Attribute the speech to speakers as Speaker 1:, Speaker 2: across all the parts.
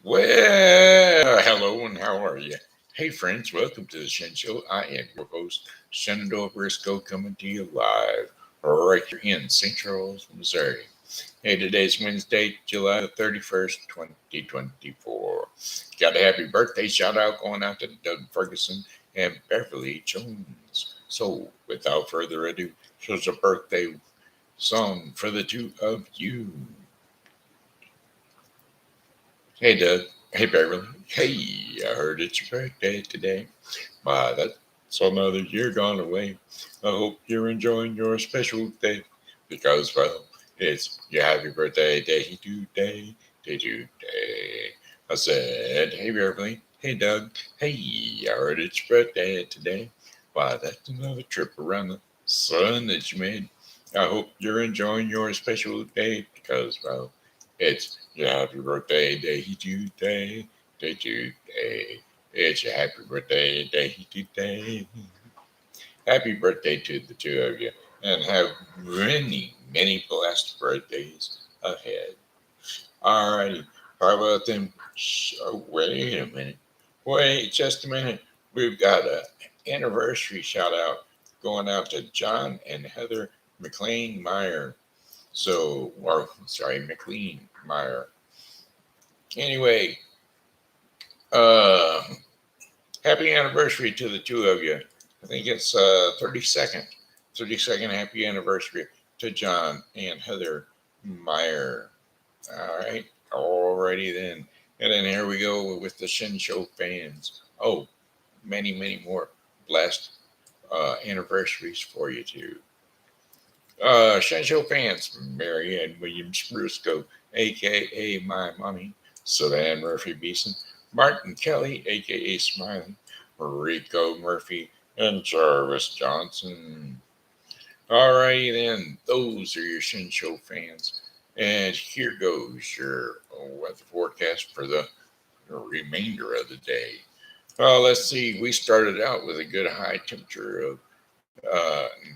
Speaker 1: Well, hello and how are you? Hey, friends, welcome to the Shen Show. I am your host, Shen Briscoe, coming to you live right here in St. Charles, Missouri. Hey, today's Wednesday, July the 31st, 2024. Got a happy birthday shout out going out to Doug Ferguson and Beverly Jones. So, without further ado, here's a birthday song for the two of you. Hey, Doug. Hey, Beverly. Hey, I heard it's your birthday today. My, that's another year gone away. I hope you're enjoying your special day because, well, it's your happy birthday day today, day today. I said, hey, Beverly. Hey, Doug. Hey, I heard it's your birthday today. Why, that's another trip around the sun that you made. I hope you're enjoying your special day because, well, it's your happy birthday day today, day today. It's your happy birthday day today. Happy birthday to the two of you, and have many, many blessed birthdays ahead. Alrighty, how about them? Wait a minute. Wait just a minute. We've got a anniversary shout out going out to John and Heather McLean Meyer. So, or sorry, McLean Meyer. Anyway, uh, happy anniversary to the two of you. I think it's 32nd happy anniversary to John and Heather Meyer. All right, alrighty then. And then here we go with the Shin Show fans. Oh, many, many more blessed anniversaries for you too. Shin Show fans, Mary Ann Williams Briscoe, a.k.a. my mommy, Savann Murphy Beason, Martin Kelly, a.k.a. Smiley, Rico Murphy, and Jarvis Johnson. Alrighty then, those are your Shin Show fans. And here goes your weather forecast for the remainder of the day. Let's see, we started out with a good high temperature of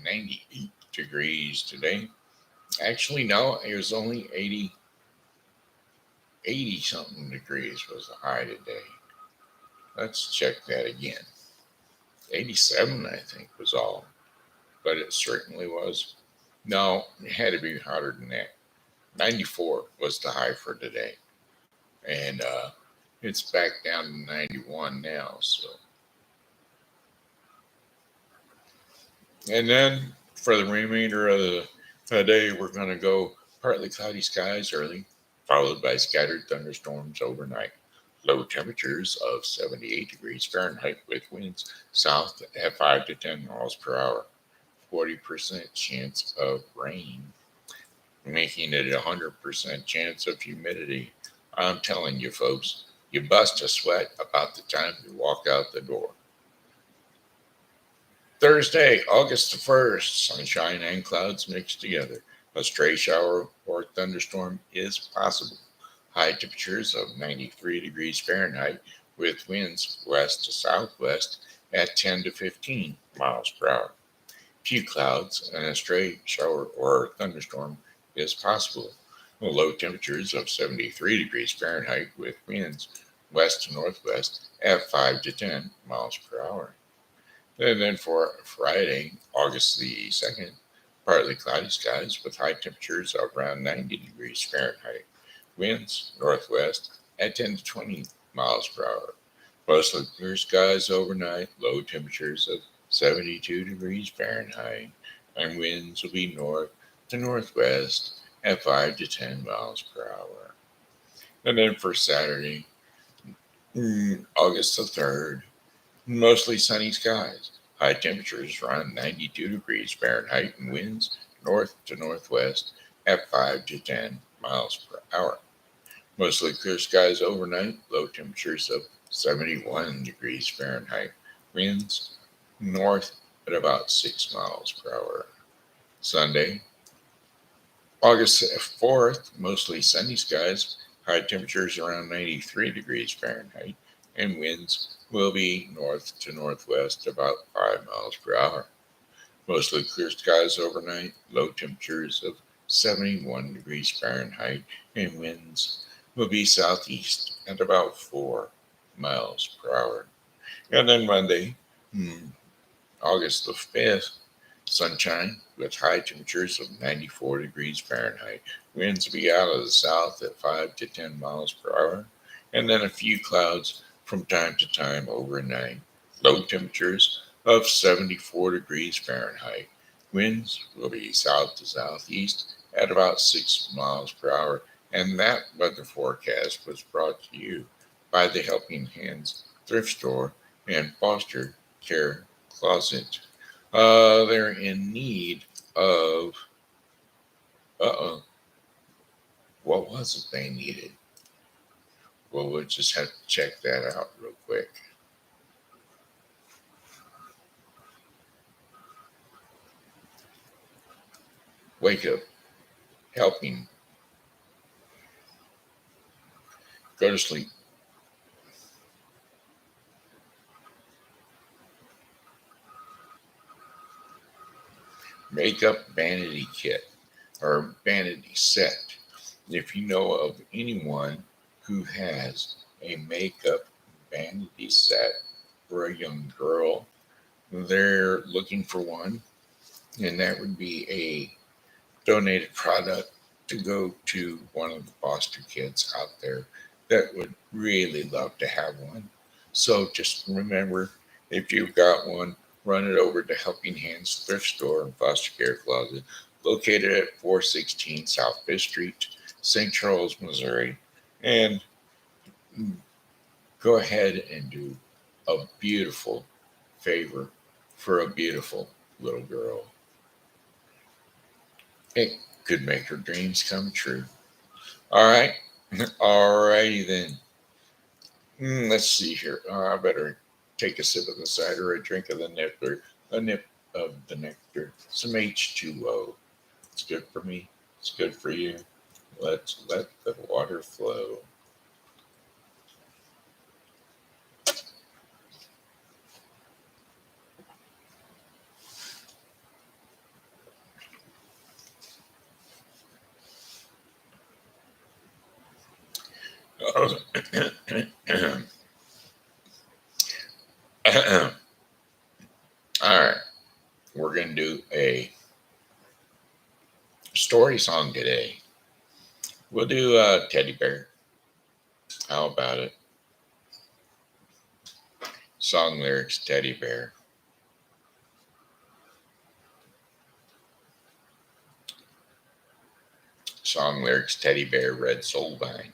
Speaker 1: 98 degrees today. Actually, no, it was only 80 something degrees was the high today. Let's check that again. 87, I think, was all, but it certainly was. No, it had to be hotter than that. 94 was the high for today, and it's back down to 91 now. So, and then for the remainder of the day, we're going to go partly cloudy skies early, followed by scattered thunderstorms overnight. Low temperatures of 78 degrees Fahrenheit with winds south at 5 to 10 miles per hour. 40% chance of rain, making it a 100% chance of humidity. I'm telling you, folks, you bust a sweat about the time you walk out the door. Thursday, August the 1st, sunshine and clouds mixed together. A stray shower or thunderstorm is possible. High temperatures of 93 degrees Fahrenheit with winds west to southwest at 10 to 15 miles per hour. Few clouds and a stray shower or thunderstorm is possible. Low temperatures of 73 degrees Fahrenheit with winds west to northwest at 5 to 10 miles per hour. And then for Friday, August the 2nd, partly cloudy skies with high temperatures of around 90 degrees Fahrenheit. Winds northwest at 10 to 20 miles per hour. Mostly clear skies overnight, low temperatures of 72 degrees Fahrenheit, and winds will be north to northwest at 5 to 10 miles per hour. And then for Saturday, August the 3rd, mostly sunny skies. High temperatures around 92 degrees Fahrenheit and winds north to northwest at 5 to 10 miles per hour. Mostly clear skies overnight, low temperatures of 71 degrees Fahrenheit, winds north at about 6 miles per hour. Sunday, August 4th, mostly sunny skies, high temperatures around 93 degrees Fahrenheit, and winds will be north to northwest about 5 miles per hour. Mostly clear skies overnight, low temperatures of 71 degrees Fahrenheit, and winds will be southeast at about 4 miles per hour. And then Monday, August the 5th, sunshine with high temperatures of 94 degrees Fahrenheit. Winds will be out of the south at 5 to 10 miles per hour. And then a few clouds from time to time overnight. Low temperatures of 74 degrees Fahrenheit. Winds will be south to southeast at about 6 miles per hour. And that weather forecast was brought to you by the Helping Hands Thrift Store and Foster Care Closet. They're in need of, uh-oh, what was it they needed? Well, we'll just have to check that out real quick. Wake up, helping, go to sleep. Makeup vanity kit or vanity set. If you know of anyone who has a makeup vanity set for a young girl, they're looking for one, and that would be a donated product to go to one of the foster kids out there that would really love to have one. So just remember, if you've got one, run it over to Helping Hands Thrift Store and Foster Care Closet, located at 416 South Fifth Street, St. Charles, Missouri. And go ahead and do a beautiful favor for a beautiful little girl. It could make her dreams come true. All right. All righty then. Let's see here. I better take a sip of the cider, a drink of the nectar, a nip of the nectar, some H2O. It's good for me. It's good for you. Let's let the water flow. All right. We're going to do a story song today. We'll do Teddy Bear. How about it? Song lyrics, Teddy Bear. Song lyrics, Teddy Bear, Red Soul Vine.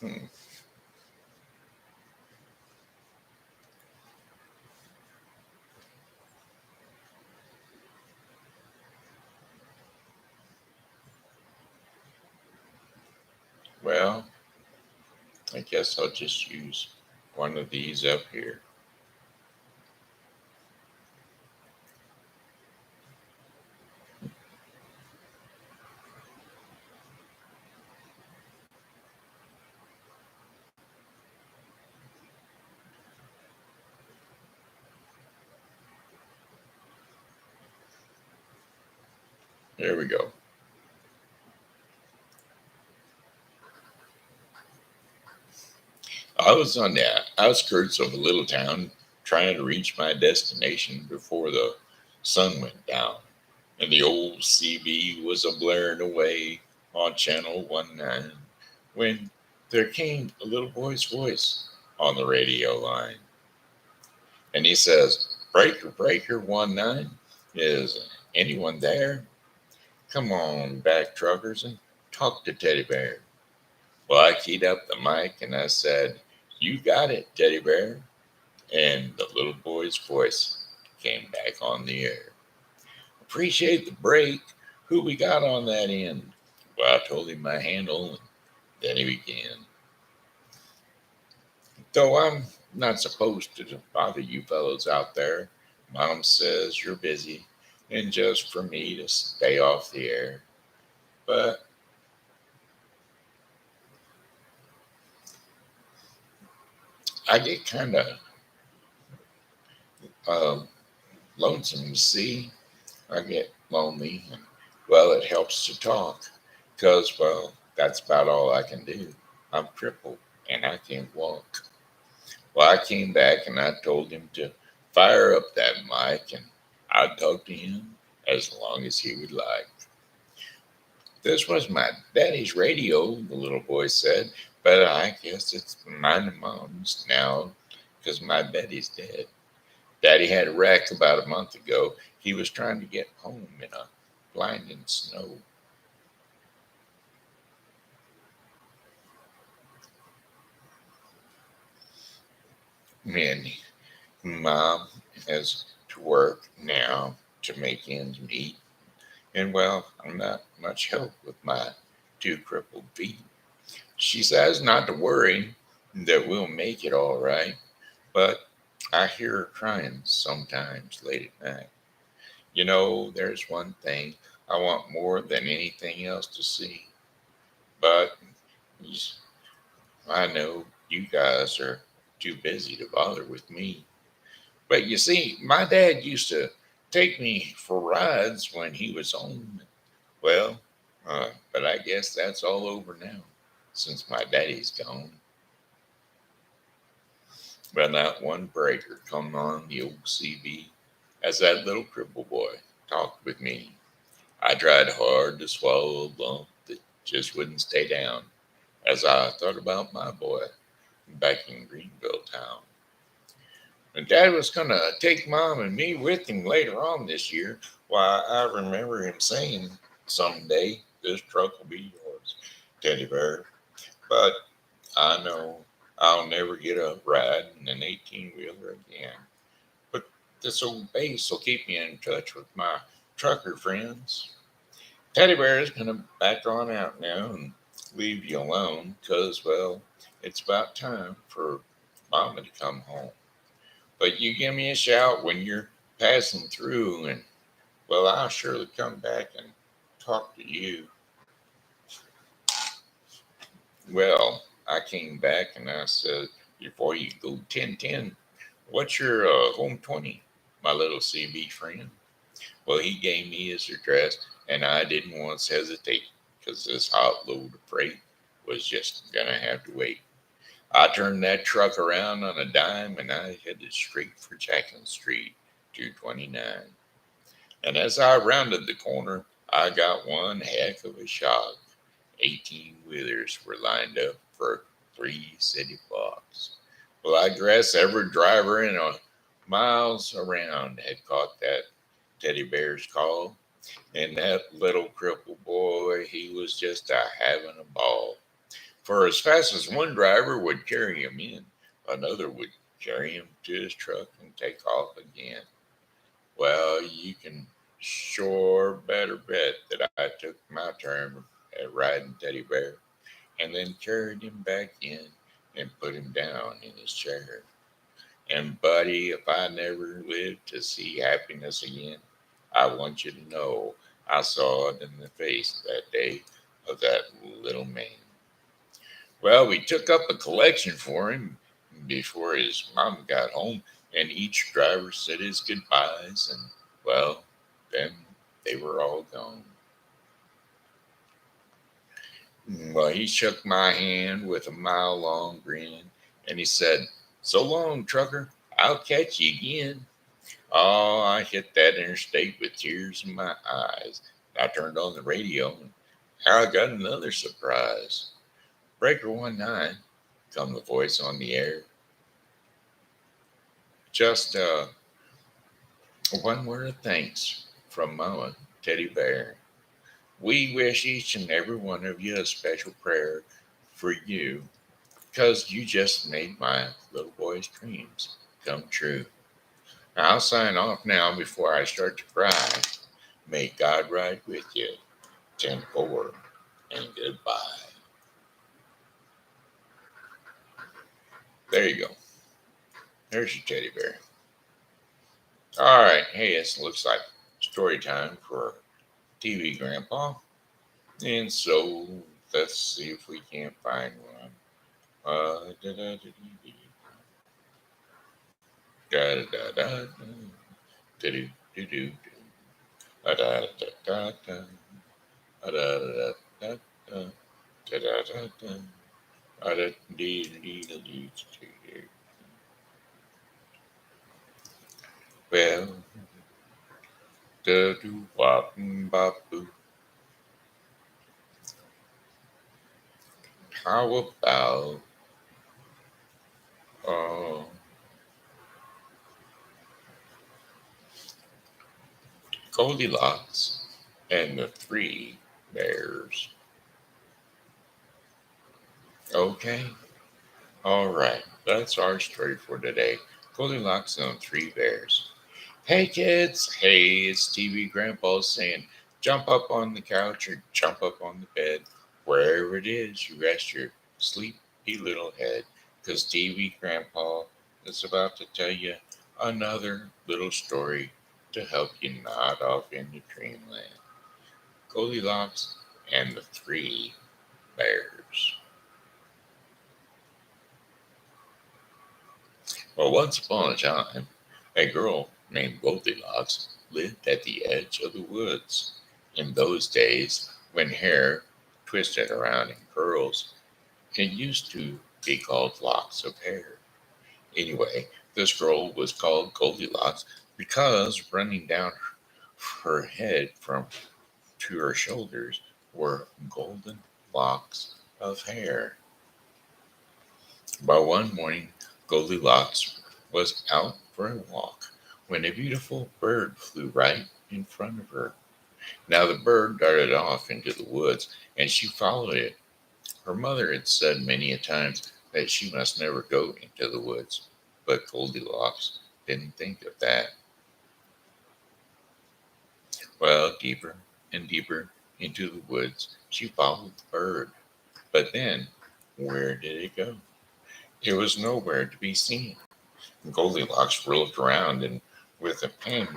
Speaker 1: Hmm. Well, I guess I'll just use one of these up here. There we go. I was on the outskirts of a little town trying to reach my destination before the sun went down, and the old CB was a blaring away on channel 19 when there came a little boy's voice on the radio line. And he says, Breaker, breaker, 19, is anyone there? Come on back, truckers, and talk to Teddy Bear. Well, I keyed up the mic and I said, You got it, Teddy Bear. And the little boy's voice came back on the air. Appreciate the break. Who we got on that end? Well, I told him my handle, and then he began. Though I'm not supposed to bother you fellows out there, Mom says you're busy and just for me to stay off the air. But I get kind of um, lonesome, you see. I get lonely, and well, it helps to talk because, well, that's about all I can do. I'm crippled and I can't walk. Well, I came back and I told him to fire up that mic and I'd talk to him as long as he would like. This was my daddy's radio, the little boy said, but I guess it's mine and mom's now because my daddy's dead. Daddy had a wreck about a month ago. He was trying to get home in a blinding snow. And mom has to work now to make ends meet. And well, I'm not much help with my two crippled feet. She says not to worry, that we'll make it all right. But I hear her crying sometimes late at night. You know, there's one thing I want more than anything else to see. But I know you guys are too busy to bother with me. But you see, my dad used to take me for rides when he was home. Well, but I guess that's all over now since my daddy's gone. But not one breaker come on the old CB as that little cripple boy talked with me. I tried hard to swallow a lump that just wouldn't stay down as I thought about my boy back in Greenville town. And Dad was going to take Mom and me with him later on this year. Why, I remember him saying, someday this truck will be yours, Teddy Bear. But I know I'll never get a ride in an 18 wheeler again. But this old base will keep me in touch with my trucker friends. Teddy Bear is going to back on out now and leave you alone because, well, it's about time for Mama to come home. But you give me a shout when you're passing through, and, well, I'll surely come back and talk to you. Well, I came back and I said, before you go 10-10, what's your home 20, my little CB friend? Well, he gave me his address, and I didn't once hesitate because this hot load of freight was just going to have to wait. I turned that truck around on a dime and I headed straight for Jackson Street, 229. And as I rounded the corner, I got one heck of a shock. 18 wheelers were lined up for 3 city blocks. Well, I guess every driver in a miles around had caught that teddy bear's call. And that little crippled boy, he was just a having a ball. For as fast as one driver would carry him in, another would carry him to his truck and take off again. Well, you can sure better bet that I took my turn at riding Teddy Bear and then carried him back in and put him down in his chair. And, buddy, if I never live to see happiness again, I want you to know I saw it in the face that day of that little man. Well, we took up a collection for him before his mom got home, and each driver said his goodbyes, and, well, then they were all gone. Well, he shook my hand with a mile long grin, and he said, "So long, trucker. I'll catch you again." Oh, I hit that interstate with tears in my eyes. I turned on the radio, and I got another surprise. Breaker 19, come the voice on the air. Just one word of thanks from Mama Teddy Bear. We wish each and every one of you a special prayer for you because you just made my little boy's dreams come true. Now, I'll sign off now before I start to cry. May God ride with you. 10-4 and goodbye. There you go. There's your teddy bear. All right. Hey, it looks like story time for TV Grandpa. And so let's see if we can't find one. Da-da-da-dee-dee. Da da da da da do do do da da da da da da da da da da da da da da. Well, da do wop bop boo. How about uh, Goldilocks and the Three Bears? Okay, all right. That's our story for today. Goldilocks and the Three Bears. Hey kids, hey, it's TV Grandpa saying, jump up on the couch or jump up on the bed, wherever it is you rest your sleepy little head, because TV Grandpa is about to tell you another little story to help you nod off into dreamland. Goldilocks and the Three Bears. Well, once upon a time, a girl named Goldilocks lived at the edge of the woods. In those days, when hair twisted around in curls, it used to be called locks of hair. Anyway, this girl was called Goldilocks because running down her head from to her shoulders were golden locks of hair. But one morning, Goldilocks was out for a walk when a beautiful bird flew right in front of her. Now the bird darted off into the woods, and she followed it. Her mother had said many a times that she must never go into the woods, but Goldilocks didn't think of that. Well, deeper and deeper into the woods she followed the bird. But then, where did it go? It was nowhere to be seen. Goldilocks looked around and, with a pang,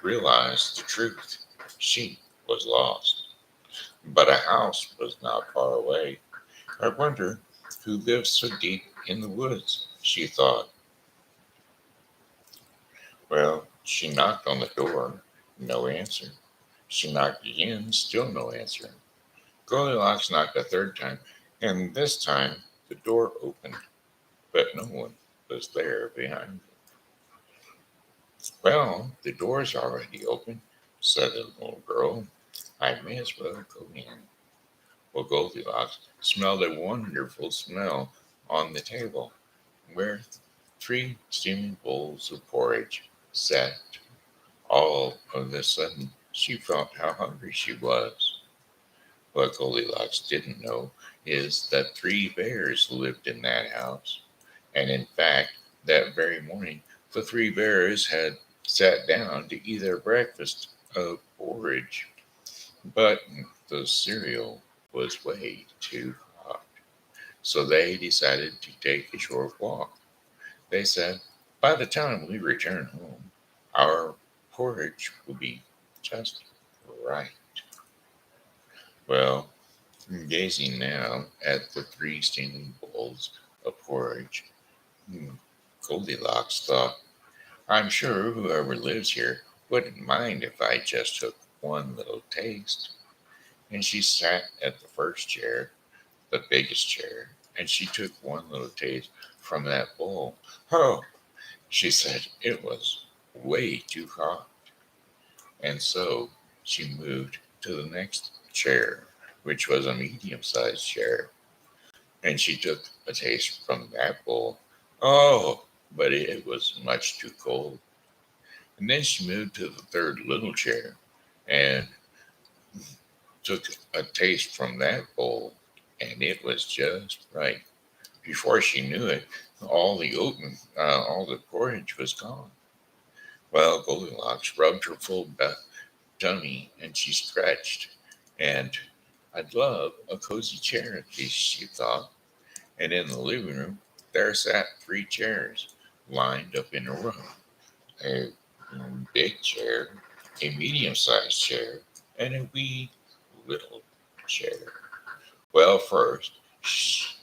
Speaker 1: realized the truth. She was lost. But a house was not far away. I wonder who lives so deep in the woods, she thought. Well, she knocked on the door. No answer. She knocked again, still no answer. Goldilocks knocked a third time, and this time the door opened, but no one was there behind her. Well, the door's already open, said the little girl. I may as well go in. Well, Goldilocks smelled a wonderful smell on the table, where three steaming bowls of porridge sat. All of a sudden, she felt how hungry she was. What Goldilocks didn't know is that three bears lived in that house. And in fact, that very morning, the three bears had sat down to eat their breakfast of porridge. But the cereal was way too hot. So they decided to take a short walk. They said, by the time we return home, our porridge will be just right. Well, gazing now at the three steaming bowls of porridge, Goldilocks thought, I'm sure whoever lives here wouldn't mind if I just took one little taste. And she sat at the first chair, the biggest chair, and she took one little taste from that bowl. Oh, she said it was way too hot. And so she moved to the next chair, which was a medium sized chair, and she took a taste from that bowl. Oh, but it was much too cold. And then she moved to the third little chair and took a taste from that bowl, and it was just right. Before she knew it, all the porridge was gone. Well, Goldilocks rubbed her full tummy and she stretched. And I'd love a cozy chair at least, she thought. And in the living room, there sat three chairs lined up in a row. A big chair, a medium-sized chair, and a wee little chair. Well, first,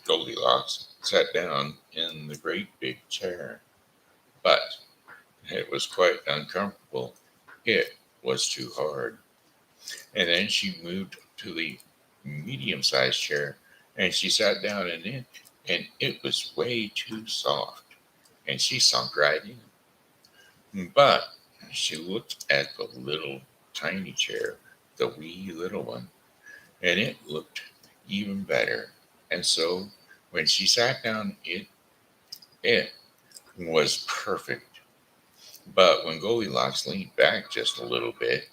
Speaker 1: Goldilocks sat down in the great big chair. But It was quite uncomfortable. It was too hard. And then she moved to the medium sized chair and she sat down in it, and it was way too soft. And she sunk right in. But she looked at the little tiny chair, the wee little one, and it looked even better. And so when she sat down, it was perfect. But when Goldilocks leaned back just a little bit,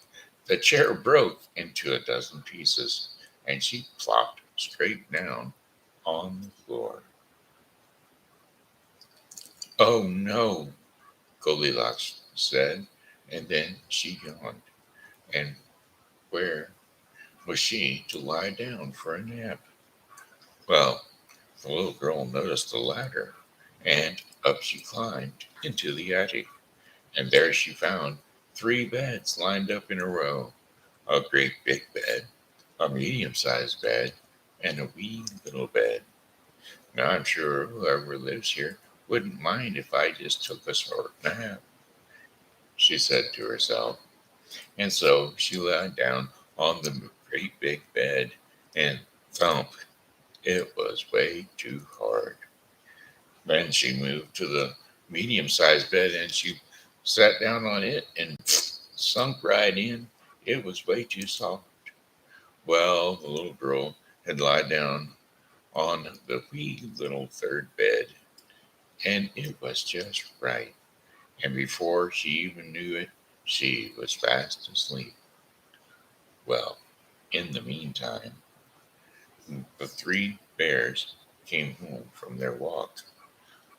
Speaker 1: the chair broke into a dozen pieces, and she plopped straight down on the floor. Oh no, Goldilocks said, and then she yawned. And where was she to lie down for a nap? Well, the little girl noticed the ladder, and up she climbed into the attic. And there she found three beds lined up in a row: a great big bed, a medium sized bed, and a wee little bed. Now I'm sure whoever lives here wouldn't mind if I just took a short nap, she said to herself. And so she lay down on the great big bed, and thump, it was way too hard. Then she moved to the medium sized bed and she sat down on it and sunk right in. It was way too soft. Well, the little girl had lied down on the wee little third bed, and it was just right. And before she even knew it, she was fast asleep. Well, in the meantime, the three bears came home from their walk.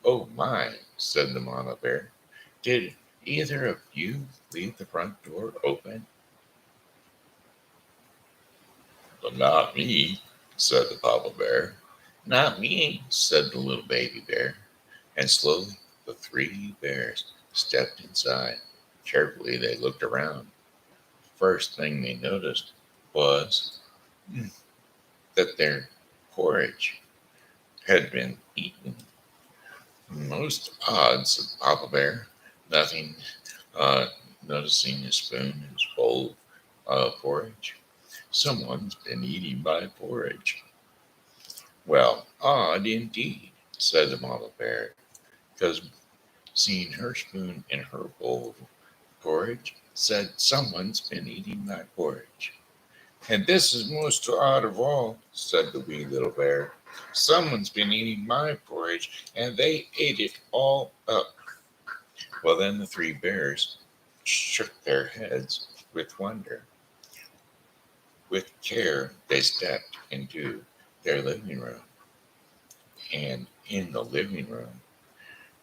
Speaker 1: Oh my, said the mama bear. Did either of you leave the front door open? But not me, said the papa bear. Not me, said the little baby bear. And slowly the three bears stepped inside. Carefully they looked around. First thing they noticed was that their porridge had been eaten. Most odd, said Papa Bear. Nothing uh, noticing his spoon and his bowl of porridge. Someone's been eating my porridge. Well, odd indeed, said the Mama Bear, because seeing her spoon and her bowl of porridge said someone's been eating my porridge. And this is most odd of all, said the wee little bear. Someone's been eating my porridge, and they ate it all up. Well, then the three bears shook their heads with wonder. With care, they stepped into their living room. And in the living room,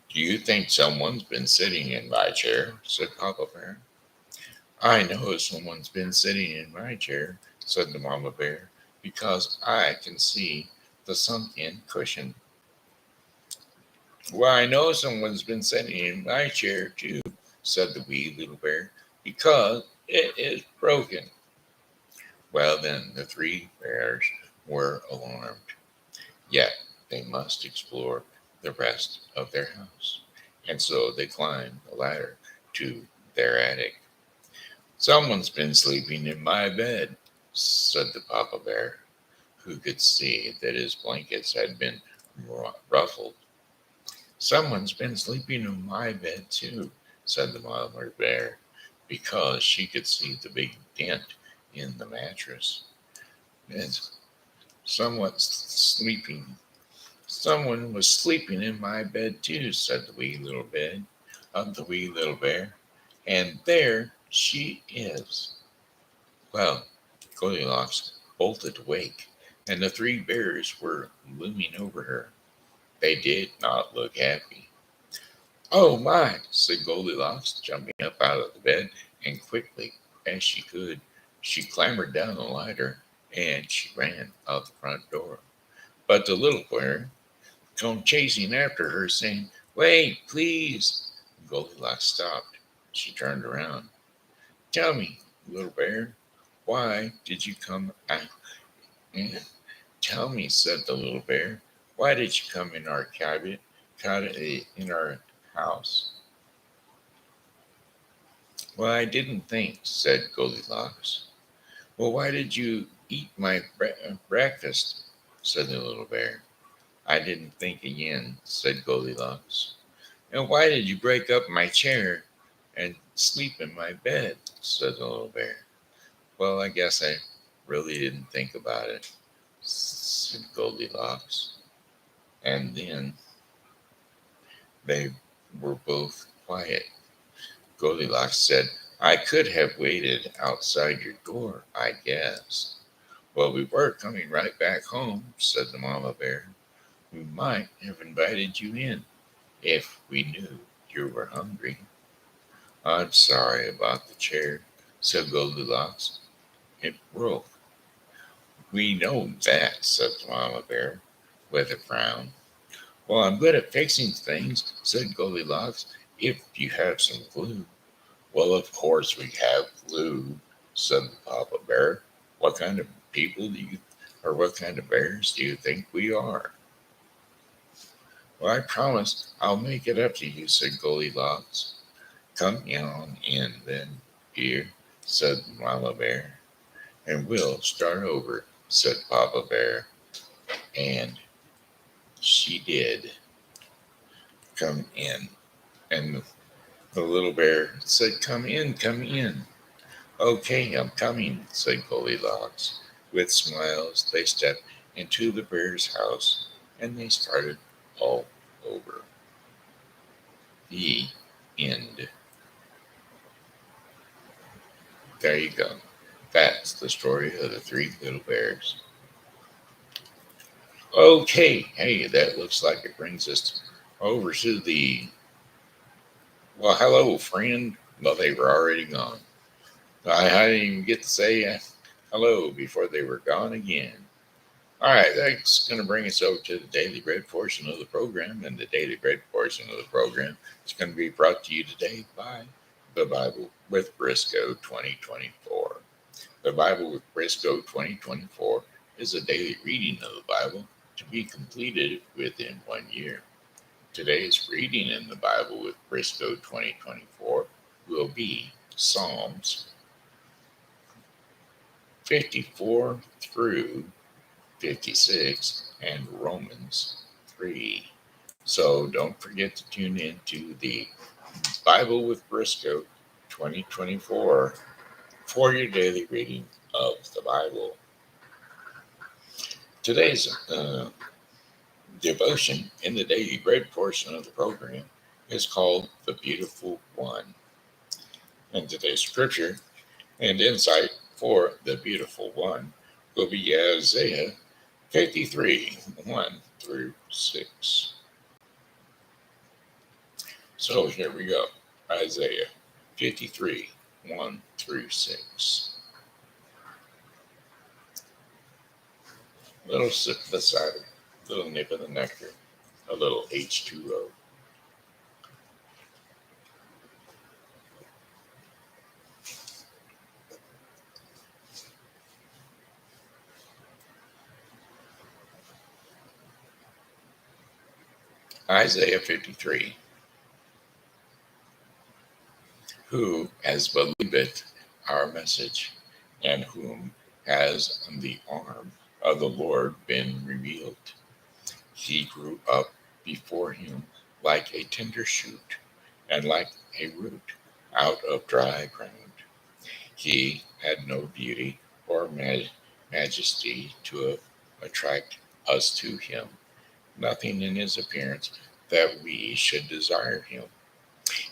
Speaker 1: do you think someone's been sitting in my chair? Said Papa Bear. I know someone's been sitting in my chair, said the Mama Bear, because I can see the sunk-in cushion. Well, I know someone's been sitting in my chair too, said the wee little bear, because it is broken. Well, then the three bears were alarmed. Yet they must explore the rest of their house. And so they climbed the ladder to their attic. Someone's been sleeping in my bed, said the Papa Bear, who could see that his blankets had been ruffled. Someone's been sleeping in my bed too, said the Mama Bear, because she could see the big dent in the mattress. And somewhat sleeping. Someone was sleeping in my bed too, said the wee little bed of the wee little bear. And there she is. Well, Goldilocks bolted awake, and the three bears were looming over her. They did not look happy. Oh my, said Goldilocks, jumping up out of the bed, and quickly as she could, she clambered down the ladder and she ran out the front door. But the little bear come chasing after her, saying, Wait, please. Goldilocks stopped. She turned around. Tell me, little bear, why did you come out? Tell me, said the little bear, why did you come in our cabin, in our house? Well, I didn't think, said Goldilocks. Well, why did you eat my breakfast? Said the little bear. I didn't think again, said Goldilocks. And why did you break up my chair and sleep in my bed? Said the little bear. Well, I guess I really didn't think about it, said Goldilocks. And then they were both quiet. Goldilocks said, I could have waited outside your door, I guess. Well, we were coming right back home, said the mama bear. We might have invited you in if we knew you were hungry. I'm sorry about the chair, said Goldilocks. It broke. We know that, said the mama bear with a frown. Well, I'm good at fixing things, said Goldilocks, if you have some glue. Well, of course we have glue, said the papa bear. What kind of people what kind of bears do you think we are? Well, I promise I'll make it up to you, said Goldilocks. Come on in then, dear, said Mama Bear. And we'll start over, said Papa Bear. And she did come in. And the little bear said, come in, come in. Okay, I'm coming, said Goldilocks. With smiles, they stepped into the bear's house and they started all over. The end. There you go. That's the story of the three little bears. Okay, hey, that looks like it brings us over to the. Well, hello, friend. Well, they were already gone. I didn't even get to say hello before they were gone again. All right, that's going to bring us over to the Daily Bread portion of the program. And the Daily Bread portion of the program is going to be brought to you today by the Bible with Briscoe 2024. The Bible with Briscoe 2024 is a daily reading of the Bible to be completed within 1 year. Today's reading in the Bible with Briscoe 2024 will be Psalms 54 through 56 and Romans 3. So don't forget to tune in to the Bible with Briscoe 2024 for your daily reading of the Bible. Today's devotion in the daily bread portion of the program is called The Beautiful One. And today's scripture and insight for The Beautiful One will be Isaiah 53 1 through 6. So here we go. Isaiah 53 1 through 6. A little sip of the cider, a little nip of the nectar, a little H2O. Isaiah 53. Who has believed our message, and whom has the arm of the Lord been revealed? He grew up before him like a tender shoot, and like a root out of dry ground. He had no beauty or majesty to attract us to him, nothing in his appearance that we should desire him.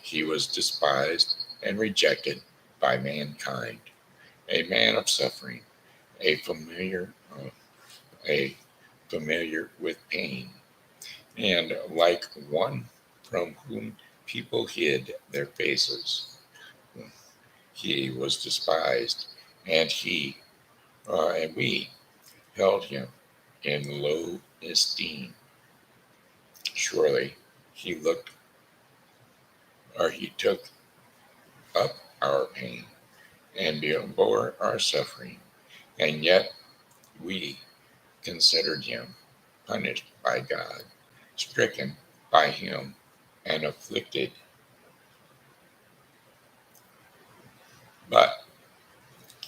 Speaker 1: He was despised and rejected by mankind, a man of suffering, a familiar, uh, a familiar with pain, and like one from whom people hid their faces. He was despised, and and we held him in low esteem. Surely he looked, or he took up our pain and bore our suffering, and yet we considered him punished by God, stricken by him, and afflicted.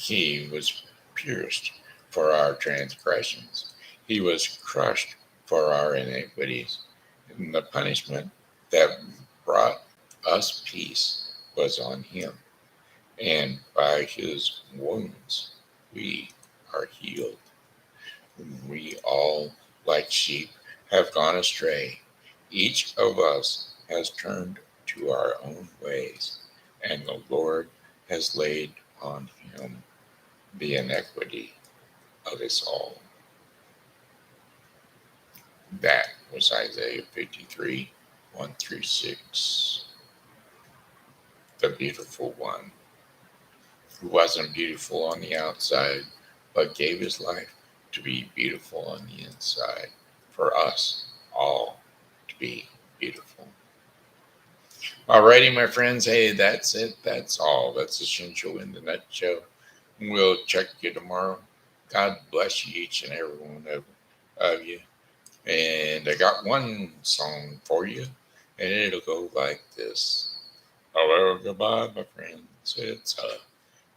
Speaker 1: He was pierced for our transgressions. He was crushed for our iniquities. And the punishment that brought us peace was on him. And by his wounds we are healed. We all, like sheep, have gone astray. Each of us has turned to our own ways, and the Lord has laid on him the iniquity of us all. That was Isaiah 53, 1 through 6. The beautiful one, who wasn't beautiful on the outside, but gave his life to be beautiful on the inside, for us all to be beautiful. Alrighty, my friends. Hey, that's it. That's all. That's the Shen Show in the nutshell. We'll check you tomorrow. God bless you, each and every one of you. And I got one song for you, and it'll go like this. Hello, goodbye, my friends. It's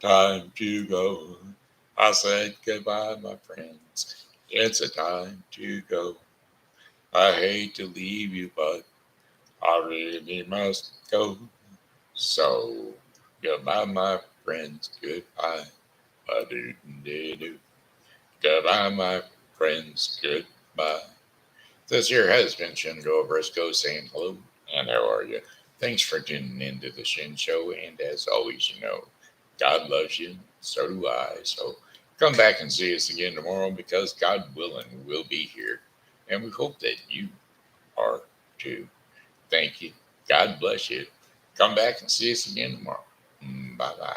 Speaker 1: time to go. I said goodbye, my friends. It's a time to go. I hate to leave you, but I really must go. So, goodbye, my friends. Goodbye. Ba-do-do-do. Goodbye, my friends. Goodbye. This here has been Shen Briscoe saying hello and how are you? Thanks for tuning in to the Shen Show. And as always, God loves you. So do I. So come back and see us again tomorrow because God willing, we'll be here. And we hope that you are too. Thank you. God bless you. Come back and see us again tomorrow. Bye bye.